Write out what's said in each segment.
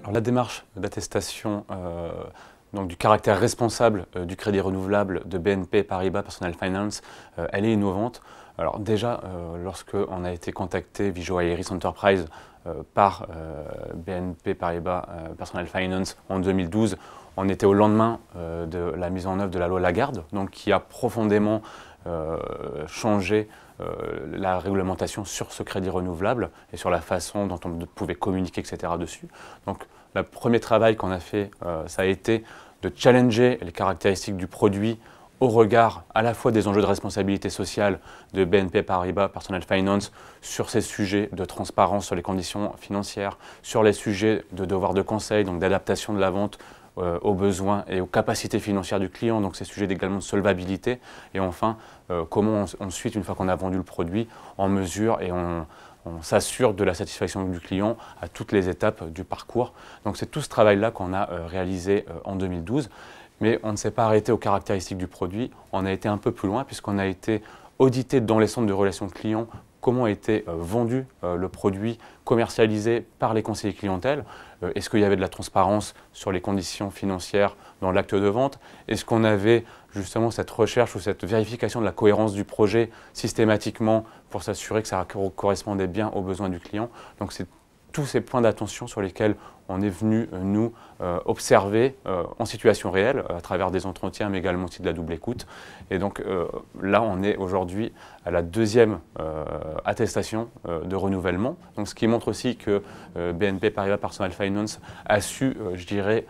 Alors, la démarche d'attestation donc du caractère responsable du crédit renouvelable de BNP Paribas Personal Finance, elle est innovante. Alors déjà, lorsqu'on a été contacté Vigeo Eiris Enterprise par BNP Paribas Personal Finance en 2012, on était au lendemain de la mise en œuvre de la loi Lagarde, donc qui a profondément changé la réglementation sur ce crédit renouvelable et sur la façon dont on pouvait communiquer, etc. dessus. Donc le premier travail qu'on a fait, ça a été de challenger les caractéristiques du produit au regard à la fois des enjeux de responsabilité sociale de BNP Paribas Personal Finance sur ces sujets de transparence sur les conditions financières, sur les sujets de devoir de conseil, donc d'adaptation de la vente aux besoins et aux capacités financières du client, donc ces sujets également de solvabilité, et enfin comment ensuite, une fois qu'on a vendu le produit, on mesure et on s'assure de la satisfaction du client à toutes les étapes du parcours. Donc c'est tout ce travail-là qu'on a réalisé en 2012, mais on ne s'est pas arrêté aux caractéristiques du produit, on a été un peu plus loin puisqu'on a été audité dans les centres de relations clients comment a été vendu le produit commercialisé par les conseillers clientèle. Est-ce qu'il y avait de la transparence sur les conditions financières dans l'acte de vente? Est-ce qu'on avait justement cette recherche ou cette vérification de la cohérence du projet systématiquement pour s'assurer que ça correspondait bien aux besoins du client? Donc c'est tous ces points d'attention sur lesquels on est venu, nous, observer en situation réelle, à travers des entretiens, mais également aussi de la double écoute. Et donc là, on est aujourd'hui à la deuxième attestation de renouvellement. Donc, ce qui montre aussi que BNP Paribas Personal Finance a su, je dirais,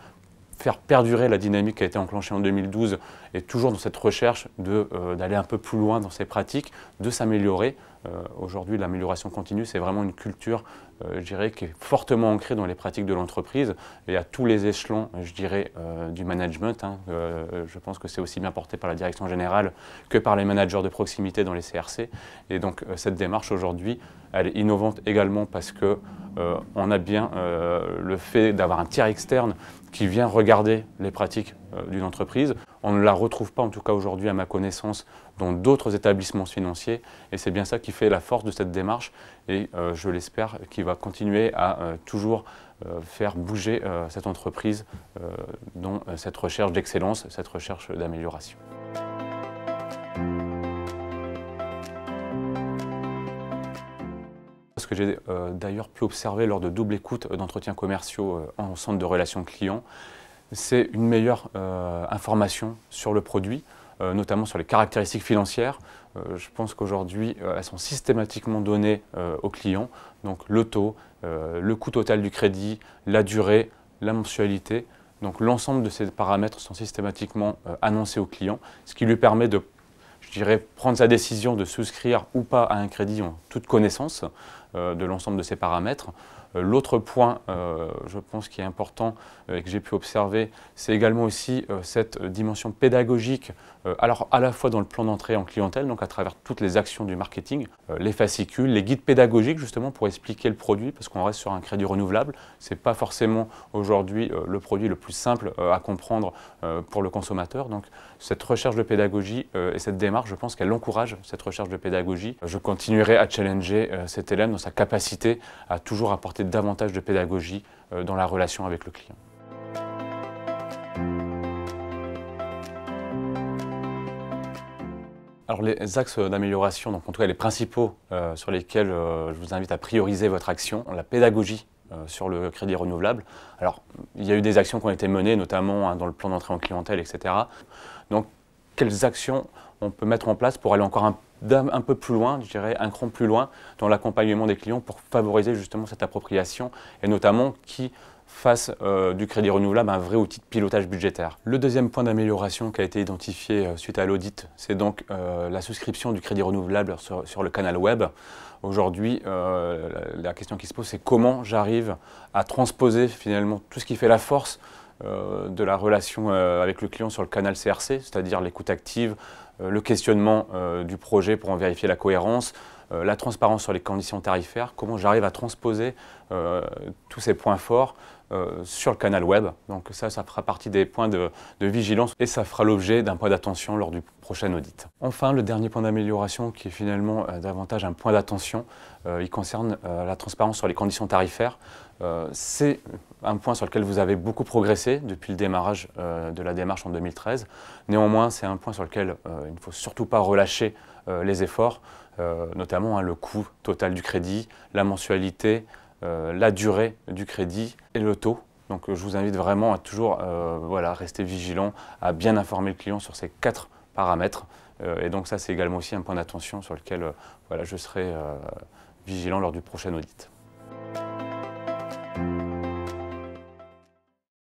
faire perdurer la dynamique qui a été enclenchée en 2012 et toujours dans cette recherche d'aller un peu plus loin dans ces pratiques, de s'améliorer. Aujourd'hui, l'amélioration continue, c'est vraiment une culture, je dirais, qui est fortement ancrée dans les pratiques de l'entreprise et à tous les échelons, je dirais, du management. Je pense que c'est aussi bien porté par la direction générale que par les managers de proximité dans les CRC. Et donc, cette démarche aujourd'hui, elle est innovante également parce qu'on a bien le fait d'avoir un tiers externe qui vient regarder les pratiques d'une entreprise. On ne la retrouve pas, en tout cas aujourd'hui à ma connaissance, dans d'autres établissements financiers. Et c'est bien ça qui fait la force de cette démarche et je l'espère qui va continuer à toujours faire bouger cette entreprise dans cette recherche d'excellence, cette recherche d'amélioration. Ce que j'ai d'ailleurs pu observer lors de double écoute d'entretiens commerciaux en centre de relations clients, c'est une meilleure information sur le produit, notamment sur les caractéristiques financières. Je pense qu'aujourd'hui, elles sont systématiquement données aux clients, donc le taux, le coût total du crédit, la durée, la mensualité. Donc l'ensemble de ces paramètres sont systématiquement annoncés aux clients, ce qui lui permet de, je dirais, prendre sa décision de souscrire ou pas à un crédit en toute connaissance de l'ensemble de ces paramètres. L'autre point, je pense, qui est important et que j'ai pu observer, c'est également aussi cette dimension pédagogique, alors à la fois dans le plan d'entrée en clientèle, donc à travers toutes les actions du marketing, les fascicules, les guides pédagogiques justement pour expliquer le produit, parce qu'on reste sur un crédit renouvelable. Ce n'est pas forcément aujourd'hui le produit le plus simple à comprendre pour le consommateur. Donc cette recherche de pédagogie et cette démarche, je pense qu'elle encourage cette recherche de pédagogie. Je continuerai à challenger cet élève dans sa capacité à toujours apporter davantage de pédagogie dans la relation avec le client. Alors les axes d'amélioration, donc en tout cas les principaux sur lesquels je vous invite à prioriser votre action, la pédagogie sur le crédit renouvelable. Alors il y a eu des actions qui ont été menées, notamment dans le plan d'entrée en clientèle, etc. Donc quelles actions on peut mettre en place pour aller encore un peu plus loin, je dirais un cran plus loin dans l'accompagnement des clients pour favoriser justement cette appropriation et notamment qui fasse du crédit renouvelable un vrai outil de pilotage budgétaire. Le deuxième point d'amélioration qui a été identifié suite à l'audit, c'est donc la souscription du crédit renouvelable sur le canal web. Aujourd'hui, la question qui se pose, c'est comment j'arrive à transposer finalement tout ce qui fait la force de la relation avec le client sur le canal CRC, c'est-à-dire l'écoute active, le questionnement du projet pour en vérifier la cohérence, la transparence sur les conditions tarifaires, comment j'arrive à transposer tous ces points forts sur le canal web. Donc ça fera partie des points de vigilance et ça fera l'objet d'un point d'attention lors du prochain audit. Enfin, le dernier point d'amélioration qui est finalement davantage un point d'attention, il concerne la transparence sur les conditions tarifaires. C'est un point sur lequel vous avez beaucoup progressé depuis le démarrage de la démarche en 2013. Néanmoins, c'est un point sur lequel il ne faut surtout pas relâcher les efforts, notamment le coût total du crédit, la mensualité, la durée du crédit et le taux. Donc je vous invite vraiment à toujours rester vigilant, à bien informer le client sur ces 4 paramètres. Et donc ça, c'est également aussi un point d'attention sur lequel je serai vigilant lors du prochain audit.